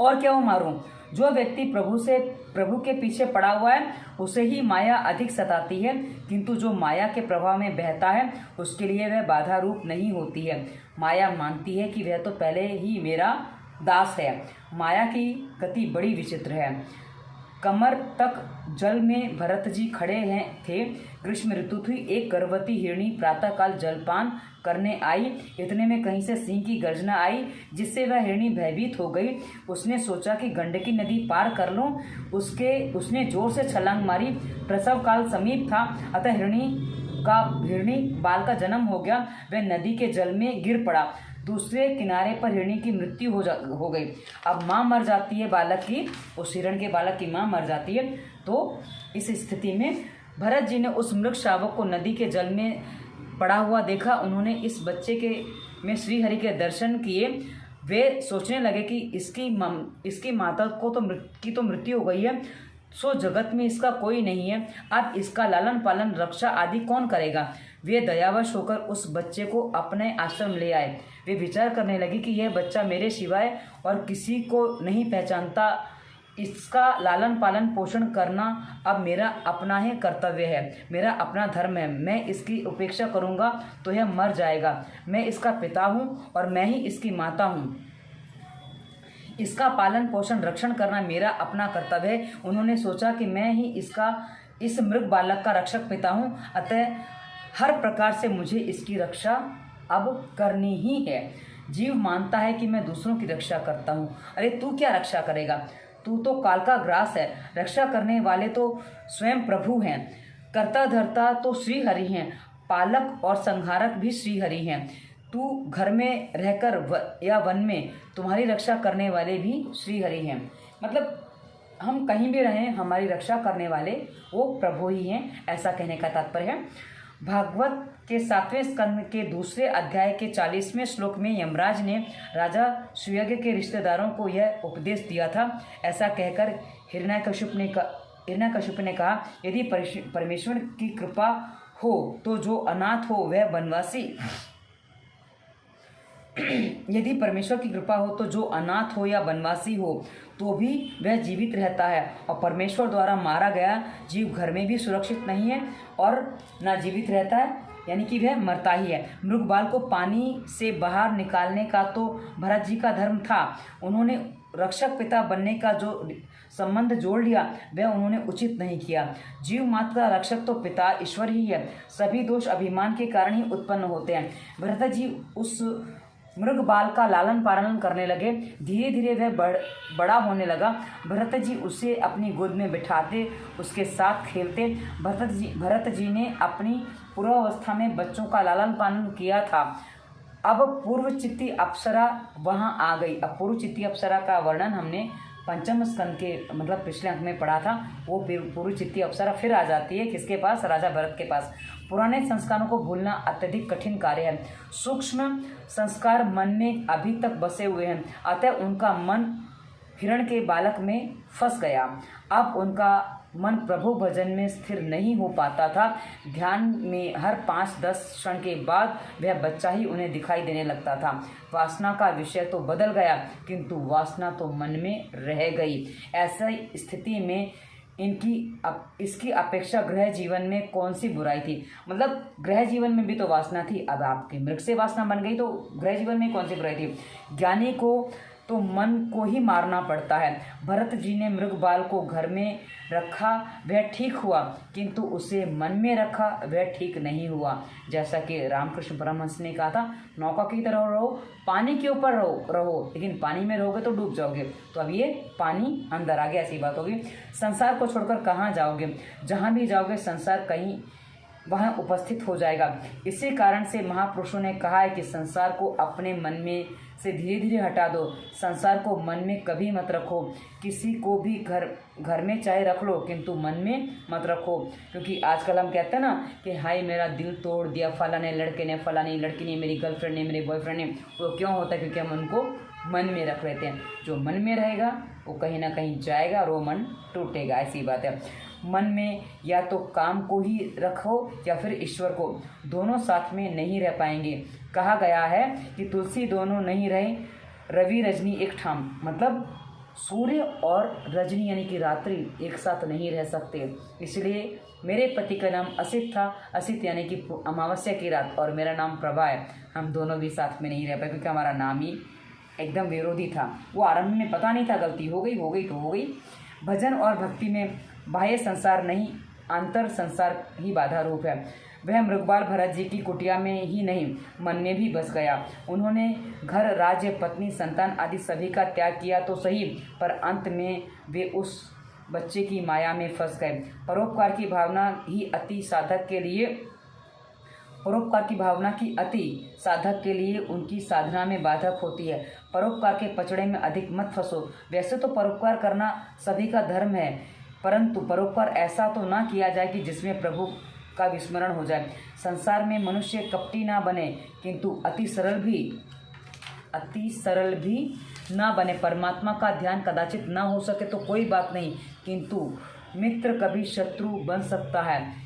और क्यों मारूं। जो व्यक्ति प्रभु के पीछे पड़ा हुआ है उसे ही माया अधिक सताती है, किंतु जो माया के प्रभाव में बहता है उसके लिए वह बाधा रूप नहीं होती है। माया मानती है कि वह तो पहले ही मेरा दास है। माया की गति बड़ी विचित्र है। कमर तक जल में भरत जी खड़े थे। ग्रीष्म ऋतु थी। एक गर्भवती हिरणी प्रातःकाल जलपान करने आई। इतने में कहीं से सिंह की गर्जना आई, जिससे वह हिरणी भयभीत हो गई। उसने सोचा कि गंडकी नदी पार कर लूं। उसने जोर से छलांग मारी। प्रसव काल समीप था, अतः हिरणी बाल का जन्म हो गया। वह नदी के जल में गिर पड़ा। दूसरे किनारे पर हिरणी की मृत्यु हो गई। अब माँ मर जाती है बालक की, उस हिरण के बालक की माँ मर जाती है। तो इस स्थिति में भरत जी ने उस मृग शावक को नदी के जल में पड़ा हुआ देखा। उन्होंने इस बच्चे में श्रीहरि के दर्शन किए। वे सोचने लगे कि इसकी माता की तो मृत्यु हो गई है, सो जगत में इसका कोई नहीं है। अब इसका लालन पालन रक्षा आदि कौन करेगा। वे दयावश होकर उस बच्चे को अपने आश्रम ले आए। वे विचार करने लगे कि यह बच्चा मेरे सिवाय और किसी को नहीं पहचानता। इसका लालन पालन पोषण करना अब मेरा अपना ही कर्तव्य है, मेरा अपना धर्म है। मैं इसकी उपेक्षा करूँगा तो यह मर जाएगा। मैं इसका पिता हूँ और मैं ही इसकी माता हूँ। इसका पालन पोषण रक्षण करना मेरा अपना कर्तव्य है। उन्होंने सोचा कि मैं ही इस मृग बालक का रक्षक पिता हूँ, अतः हर प्रकार से मुझे इसकी रक्षा अब करनी ही है। जीव मानता है कि मैं दूसरों की रक्षा करता हूँ। अरे तू क्या रक्षा करेगा, तू तो काल का ग्रास है। रक्षा करने वाले तो स्वयं प्रभु हैं। कर्ता धर्ता तो श्री हरि हैं, पालक और संहारक भी श्री हरि हैं। तू घर में रहकर या वन में तुम्हारी रक्षा करने वाले भी श्री हरि हैं। मतलब हम कहीं भी रहें, हमारी रक्षा करने वाले वो प्रभु ही हैं, ऐसा कहने का तात्पर्य है। भागवत के 7वें स्कंद के दूसरे अध्याय के 40वें श्लोक में यमराज ने राजा सुयज्ञ के रिश्तेदारों को यह उपदेश दिया था। ऐसा कहकर हिरण्यकशिपु ने कहा, यदि परमेश्वर की कृपा हो तो जो अनाथ हो वह वनवासी यदि परमेश्वर की कृपा हो तो जो अनाथ हो या वनवासी हो तो भी वह जीवित रहता है, और परमेश्वर द्वारा मारा गया जीव घर में भी सुरक्षित नहीं है और ना जीवित रहता है, यानी कि वह मरता ही है। मृगबाल को पानी से बाहर निकालने का तो भरत जी का धर्म था। उन्होंने रक्षक पिता बनने का जो संबंध जोड़ लिया वह उन्होंने उचित नहीं किया। जीव मात्र का रक्षक तो पिता ईश्वर ही है। सभी दोष अभिमान के कारण ही उत्पन्न होते हैं। भरत जी उस मृग बाल का लालन पालन करने लगे। धीरे धीरे वह बड़ा होने लगा। भरत जी उसे अपनी गोद में बिठाते, उसके साथ खेलते। भरत जी ने अपनी पूर्वावस्था में बच्चों का लालन पालन किया था। अब पूर्वचित्ती अप्सरा वहाँ आ गई। अब पूर्वचित्ती अप्सरा का वर्णन हमने पंचम स्कंद के मतलब पिछले अंक में पढ़ा था। वो पूर्वचित्ती अप्सरा फिर आ जाती है किसके पास? राजा भरत के पास। पुराने संस्कारों को भूलना अत्यधिक कठिन कार्य है। सूक्ष्म संस्कार मन में अभी तक बसे हुए हैं, अतः उनका मन हिरण के बालक में फंस गया। अब उनका मन प्रभु भजन में स्थिर नहीं हो पाता था। ध्यान में हर 5-10 क्षण के बाद वह बच्चा ही उन्हें दिखाई देने लगता था। वासना का विषय तो बदल गया, किंतु वासना तो मन में रह गई। ऐसी स्थिति में इसकी अपेक्षा गृह जीवन में कौन सी बुराई थी? मतलब गृह जीवन में भी तो वासना थी, अब आपकी मृग से वासना बन गई तो गृह जीवन में कौन सी बुराई थी? ज्ञानी को तो मन को ही मारना पड़ता है। भरत जी ने मृग बाल को घर में रखा, वह ठीक हुआ, किंतु उसे मन में रखा वह ठीक नहीं हुआ। जैसा कि रामकृष्ण परमहंस ने कहा था, नौका की तरह रहो, पानी के ऊपर रहो, लेकिन पानी में रहोगे तो डूब जाओगे। तो अब ये पानी अंदर आ गया, ऐसी बात होगी। संसार को छोड़कर कहाँ जाओगे? जहाँ भी जाओगे संसार कहीं वहाँ उपस्थित हो जाएगा। इसी कारण से महापुरुषों ने कहा है कि संसार को अपने मन में से धीरे धीरे हटा दो। संसार को मन में कभी मत रखो। किसी को भी घर में चाहे रख लो, किंतु मन में मत रखो। क्योंकि आजकल हम कहते हैं ना कि हाय मेरा दिल तोड़ दिया फलाने लड़के ने, फलानी लड़की ने, मेरी गर्लफ्रेंड ने, मेरे बॉयफ्रेंड ने। वो क्यों होता है? क्योंकि हम उनको मन में रख लेते हैं। जो मन में रहेगा वो कहीं ना कहीं जाएगा और वो मन टूटेगा, ऐसी बात है। मन में या तो काम को ही रखो या फिर ईश्वर को, दोनों साथ में नहीं रह पाएंगे। कहा गया है कि तुलसी दोनों नहीं रहे, रवि रजनी एक ठाम। मतलब सूर्य और रजनी यानी कि रात्रि एक साथ नहीं रह सकते। इसलिए मेरे पति का नाम असित था, असित यानी कि अमावस्या की रात, और मेरा नाम प्रभा है। हम दोनों भी साथ में नहीं रह पाए क्योंकि हमारा नाम ही एकदम विरोधी था। वो आरंभ में पता नहीं था, गलती हो गई तो हो गई। भजन और भक्ति में बाह्य संसार नहीं, अंतर संसार ही बाधा रूप है। वह मृगबाल भरत जी की कुटिया में ही नहीं, मन में भी बस गया। उन्होंने घर, राज्य, पत्नी, संतान आदि सभी का त्याग किया तो सही, पर अंत में वे उस बच्चे की माया में फंस गए। परोपकार की भावना की अति साधक के लिए उनकी साधना में बाधक होती है। परोपकार के पचड़े में अधिक मत फंसो। वैसे तो परोपकार करना सभी का धर्म है, परंतु परोपकार ऐसा तो ना किया जाए कि जिसमें प्रभु का विस्मरण हो जाए। संसार में मनुष्य कपटी ना बने, किंतु अति सरल भी ना बने। परमात्मा का ध्यान कदाचित ना हो सके तो कोई बात नहीं, किंतु मित्र कभी शत्रु बन सकता है,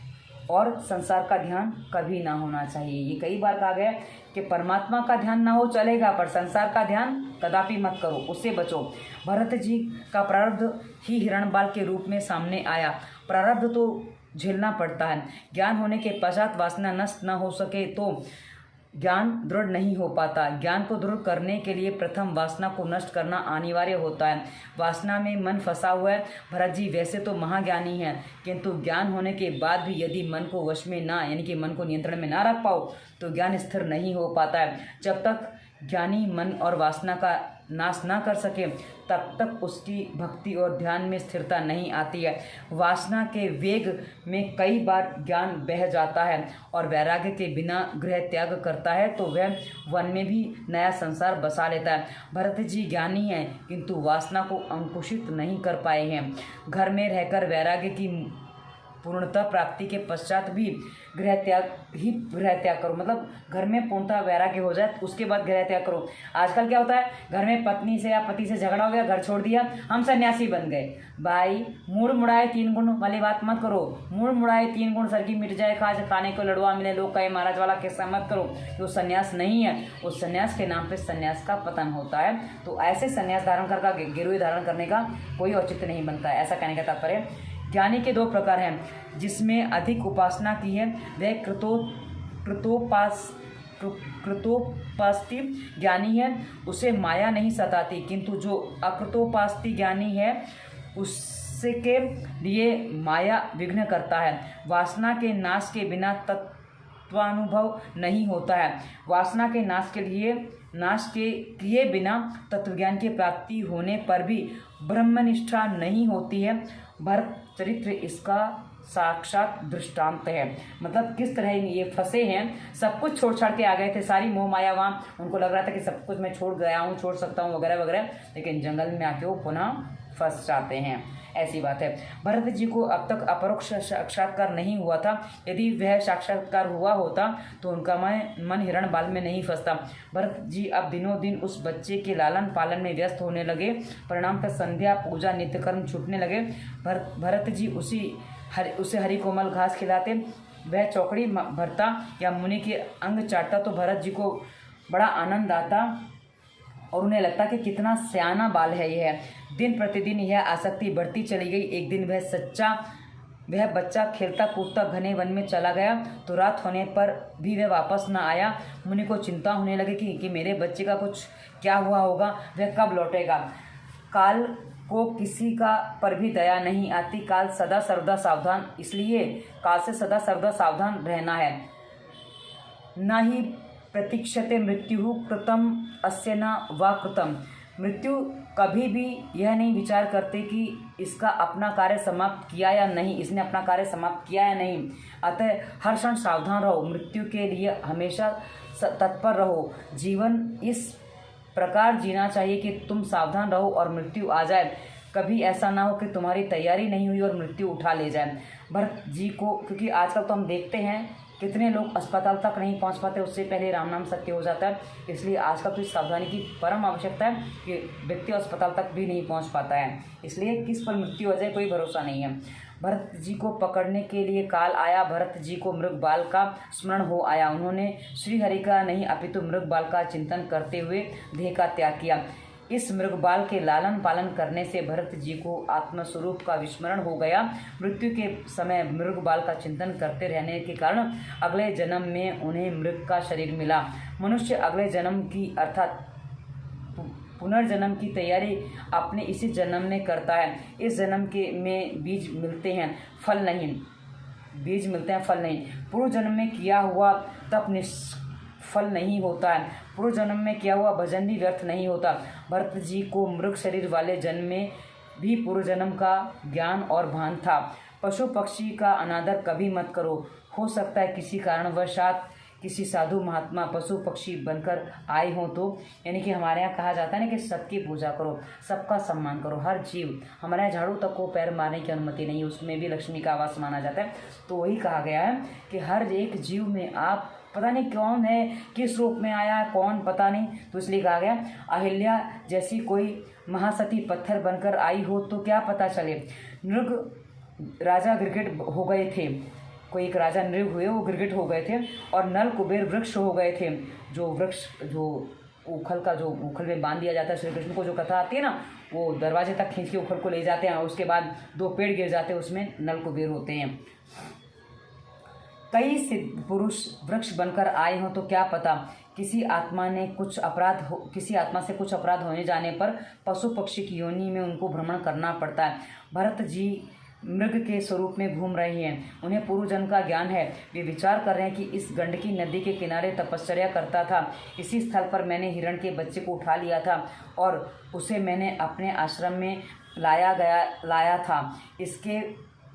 और संसार का ध्यान कभी ना होना चाहिए। ये कई बार कहा गया कि परमात्मा का ध्यान ना हो चलेगा, पर संसार का ध्यान कदापि मत करो, उससे बचो। भरत जी का प्रारब्ध ही हिरणबाल के रूप में सामने आया। प्रारब्ध तो झेलना पड़ता है। ज्ञान होने के पश्चात वासना नष्ट न हो सके तो ज्ञान दृढ़ नहीं हो पाता। ज्ञान को दृढ़ करने के लिए प्रथम वासना को नष्ट करना अनिवार्य होता है। वासना में मन फंसा हुआ है। भरत जी वैसे तो महाज्ञानी हैं, किंतु ज्ञान होने के बाद भी यदि मन को वश में ना, यानी कि मन को नियंत्रण में ना रख पाओ तो ज्ञान स्थिर नहीं हो पाता है। जब तक ज्ञानी मन और वासना का नाश ना कर सके तब तक उसकी भक्ति और ध्यान में स्थिरता नहीं आती है। वासना के वेग में कई बार ज्ञान बह जाता है और वैराग्य के बिना गृह त्याग करता है तो वह वन में भी नया संसार बसा लेता है। भरत जी ज्ञानी हैं, किंतु वासना को अंकुशित नहीं कर पाए हैं। घर में रहकर वैराग्य की पूर्णतः प्राप्ति के पश्चात भी गृह त्याग करो, मतलब घर में पूर्णतः वैराग्य हो जाए उसके बाद गृह त्याग करो। आजकल क्या होता है, घर में पत्नी से या पति से झगड़ा हो गया, घर छोड़ दिया, हम सन्यासी बन गए। भाई मुड़ मुड़ाए तीन गुण वाली बात मत करो। मुड़ मुड़ाए तीन गुण सर की मिट जाए, खाने को लड़वा मिले लोग कहे महाराज वाला किस्सा मत करो। वो सन्यास नहीं है, उस सन्यास के नाम पे सन्यास का पतन होता है। तो ऐसे सन्यास धारण कर गिरवी धारण करने का कोई औचित्य नहीं बनता है। ऐसा कहने का तात्पर्य, ज्ञानी के दो प्रकार हैं, जिसमें अधिक उपासना की है वह कृतोपास्ती ज्ञानी है, उसे माया नहीं सताती, किंतु जो अकृतोपास्ती ज्ञानी है उसके लिए माया विघ्न करता है। वासना के नाश के बिना तत्वानुभव नहीं होता है। वासना के नाश के किए बिना तत्वज्ञान की प्राप्ति होने पर भी ब्रह्मनिष्ठा नहीं होती है। भरत चरित्र इसका साक्षात दृष्टांत है। मतलब किस तरह ये फंसे हैं, सब कुछ छोड़ छाड़ के आ गए थे, सारी मोह माया वहाँ, उनको लग रहा था कि सब कुछ मैं छोड़ गया हूँ, छोड़ सकता हूँ वगैरह वगैरह, लेकिन जंगल में आके वो पुनः फंस जाते हैं। ऐसी बात है। भरत जी को अब तक अपरोक्ष साक्षात्कार नहीं हुआ था। यदि वह साक्षात्कार हुआ होता तो उनका मन हिरण बाल में नहीं फंसता। भरत जी अब दिनों दिन उस बच्चे के लालन पालन में व्यस्त होने लगे। परिणामतः संध्या पूजा नित्यकर्म छूटने लगे। भरत जी उसे हरी कोमल घास खिलाते, वह चौकड़ी भरता या मुनि के अंग चाटता तो भरत जी को बड़ा आनंद आता और उन्हें लगता कि कितना सयाना बाल है यह। दिन प्रतिदिन यह आसक्ति बढ़ती चली गई। एक दिन वह बच्चा खेलता कूदता घने वन में चला गया तो रात होने पर भी वह वापस न आया। मुनि को चिंता होने लगी कि मेरे बच्चे का कुछ क्या हुआ होगा, वह कब लौटेगा। काल को किसी का पर भी दया नहीं आती। काल सदा सर्वदा सावधान, इसलिए काल से सदा सर्वदा सावधान रहना है। न ही प्रतीक्षते मृत्यु कृतम अस्य न वा कृतम। मृत्यु कभी भी यह नहीं विचार करते कि इसका अपना कार्य समाप्त किया या नहीं, इसने अपना कार्य समाप्त किया या नहीं। अतः हर क्षण सावधान रहो, मृत्यु के लिए हमेशा तत्पर रहो। जीवन इस प्रकार जीना चाहिए कि तुम सावधान रहो और मृत्यु आ जाए। कभी ऐसा ना हो कि तुम्हारी तैयारी नहीं हुई और मृत्यु उठा ले जाए। भरत जी को, क्योंकि आजकल तो हम देखते हैं कितने लोग अस्पताल तक नहीं पहुंच पाते, उससे पहले राम नाम सत्य हो जाता है। इसलिए आजकल तो इस सावधानी की परम आवश्यकता है कि व्यक्ति अस्पताल तक भी नहीं पहुंच पाता है। इसलिए किस पर मृत्यु हो जाए कोई भरोसा नहीं है। भरत जी को पकड़ने के लिए काल आया। भरत जी को मृग बाल का स्मरण हो आया। उन्होंने श्री हरि का नहीं अपितु मृग बाल का चिंतन करते हुए देह का त्याग किया। इस मृगबाल के लालन पालन करने से भरत जी को आत्मस्वरूप का विस्मरण हो गया। मृत्यु के समय मृगबाल का चिंतन करते रहने के कारण अगले जन्म में उन्हें मृग का शरीर मिला। मनुष्य अगले जन्म की अर्थात पुनर्जन्म की तैयारी अपने इसी जन्म में करता है। इस जन्म के में बीज मिलते हैं, फल नहीं। पूर्व जन्म में किया हुआ तप निष्फल नहीं होता है। पूर्व जन्म में किया हुआ भजन भी व्यर्थ नहीं होता। भरत जी को मृग शरीर वाले जन्म में भी पूर्व जन्म का ज्ञान और भान था। पशु पक्षी का अनादर कभी मत करो। हो सकता है किसी कारणवशात किसी साधु महात्मा पशु पक्षी बनकर आए हों तो, यानी कि हमारे यहाँ कहा जाता है ना कि सबकी पूजा करो, सबका सम्मान करो। हर जीव, हमारे यहाँ झाड़ू तक को पैर मारने की अनुमति नहीं, उसमें भी लक्ष्मी का आवास माना जाता है। तो वही कहा गया है कि हर एक जीव में आप पता नहीं कौन है, किस रूप में आया है, कौन पता नहीं, तो इसलिए कहा गया अहिल्या जैसी कोई महासती पत्थर बनकर आई हो तो क्या पता चले। नृग राजा गिरगिट हो गए थे, कोई एक राजा नृग हुए, वो गिरगिट हो गए थे। और नल कुबेर वृक्ष हो गए थे। जो वृक्ष जो उखल में बांध दिया जाता है, श्री कृष्ण को जो कथा आती है ना, वो दरवाजे तक खींच के उखल को ले जाते हैं, उसके बाद 2 पेड़ गिर जाते हैं, उसमें नल कुबेर होते हैं। कई सिद्ध पुरुष वृक्ष बनकर आए हों तो क्या पता किसी आत्मा से कुछ अपराध होने जाने पर पशु पक्षी की योनि में उनको भ्रमण करना पड़ता है। भरत जी मृग के स्वरूप में घूम रहे हैं। उन्हें पूर्व जन्म का ज्ञान है। वे विचार कर रहे हैं कि इस गंडकी नदी के किनारे तपश्चर्या करता था। इसी स्थल पर मैंने हिरण के बच्चे को उठा लिया था और उसे मैंने अपने आश्रम में लाया था। इसके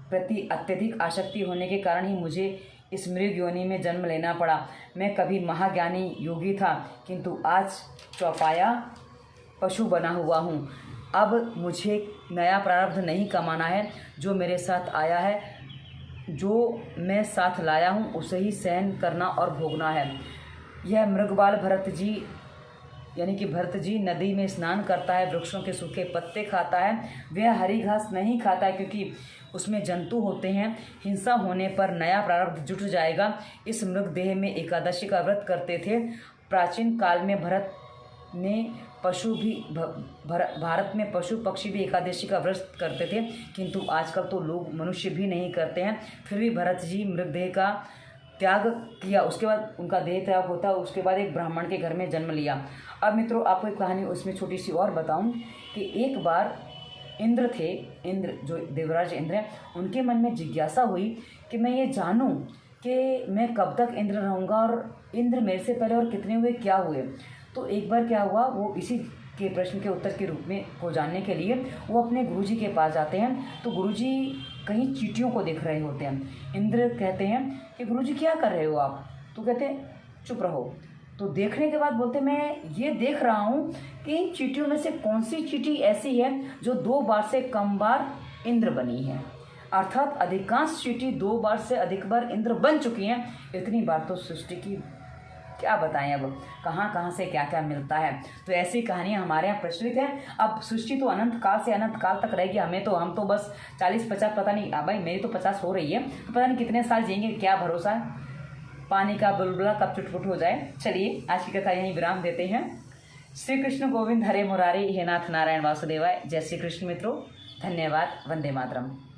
प्रति अत्यधिक आसक्ति होने के कारण ही मुझे इस मृग योनि में जन्म लेना पड़ा। मैं कभी महाज्ञानी योगी था, किंतु आज चौपाया पशु बना हुआ हूँ। अब मुझे नया प्रारब्ध नहीं कमाना है। जो मेरे साथ आया है, जो मैं साथ लाया हूँ उसे ही सहन करना और भोगना है। यह मृगबाल भरत जी यानी कि भरत जी नदी में स्नान करता है, वृक्षों के सूखे पत्ते खाता है, वह हरी घास नहीं खाता है क्योंकि उसमें जंतु होते हैं। हिंसा होने पर नया प्रारब्ध जुट जाएगा। इस मृगदेह में एकादशी का व्रत करते थे। प्राचीन काल में भारत में पशु पक्षी भी एकादशी का व्रत करते थे, किंतु आजकल तो लोग मनुष्य भी नहीं करते हैं। फिर भी भरत जी मृगदेह का त्याग किया, उसके बाद उनका देह त्याग होता, उसके बाद एक ब्राह्मण के घर में जन्म लिया। अब मित्रों आपको एक कहानी उसमें छोटी सी और बताऊं कि एक बार इंद्र थे, इंद्र जो देवराज इंद्र हैं, उनके मन में जिज्ञासा हुई कि मैं ये जानूं कि मैं कब तक इंद्र रहूँगा और इंद्र मेरे से पहले और कितने हुए, क्या हुए। तो एक बार क्या हुआ, वो इसी के प्रश्न के उत्तर के रूप में को जानने के लिए वो अपने गुरुजी के पास जाते हैं। तो गुरुजी कहीं चींटियों को देख रहे होते हैं। इंद्र कहते हैं कि गुरुजी क्या कर रहे हो आप? तो कहते हैं चुप रहो। तो देखने के बाद बोलते मैं ये देख रहा हूँ कि इन चींटियों में से कौन सी चींटी ऐसी है जो 2 बार से कम बार इंद्र बनी है। अर्थात अधिकांश चींटी 2 बार से अधिक बार इंद्र बन चुकी हैं। इतनी बार तो सृष्टि की क्या बताएं, अब कहाँ कहाँ से क्या क्या मिलता है। तो ऐसी कहानियाँ हमारे यहाँ प्रचलित है। अब सृष्टि तो अनंत काल से अनंत काल तक रहेगी। हम तो बस 40-50 पता नहीं, भाई मेरी तो 50 हो रही है, तो पता नहीं कितने साल जिएंगे, क्या भरोसा है। पानी का बुलबुला कब चुटपुट हो जाए। चलिए आज की कथा यहीं विराम देते हैं। श्री कृष्ण गोविंद हरे मुरारी, हे नाथ नारायण वासुदेवाय। जय श्री कृष्ण मित्रों, धन्यवाद। वंदे मातरम।